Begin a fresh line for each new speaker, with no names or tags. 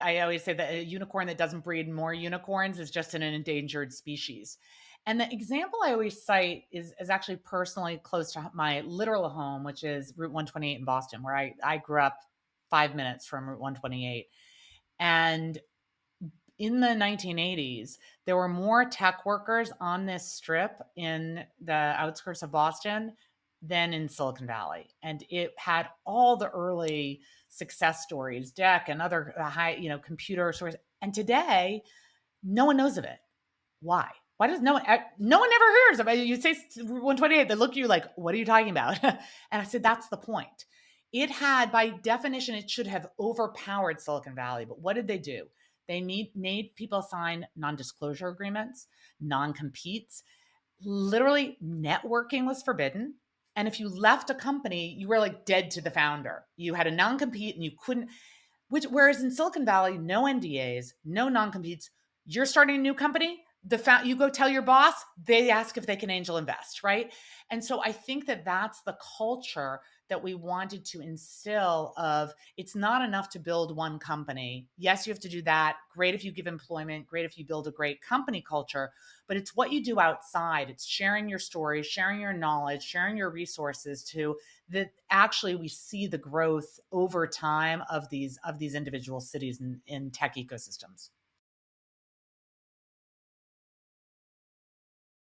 I always say that a unicorn that doesn't breed more unicorns is just an endangered species. And the example I always cite is actually personally close to my literal home, which is Route 128 in Boston, where I grew up 5 minutes from Route 128. And in the 1980s, there were more tech workers on this strip in the outskirts of Boston than in Silicon Valley. And it had all the early success stories, Deck and other high, computer stories. And today, no one knows of it. Why? Why does no one ever hears about it? You say 128, they look at you like, what are you talking about? And I said, that's the point. It had, by definition, it should have overpowered Silicon Valley. But what did they do? They made people sign non-disclosure agreements, non-competes. Literally, networking was forbidden. And if you left a company, you were like dead to the founder. You had a non-compete and you couldn't, whereas in Silicon Valley, no NDAs, no non-competes. You're starting a new company, you go tell your boss, they ask if they can angel invest, right? And so I think that that's the culture that we wanted to instill of it's not enough to build one company. Yes, you have to do that. Great if you give employment, great if you build a great company culture, but it's what you do outside. It's sharing your stories, sharing your knowledge, sharing your resources to that actually we see the growth over time of these individual cities in tech ecosystems.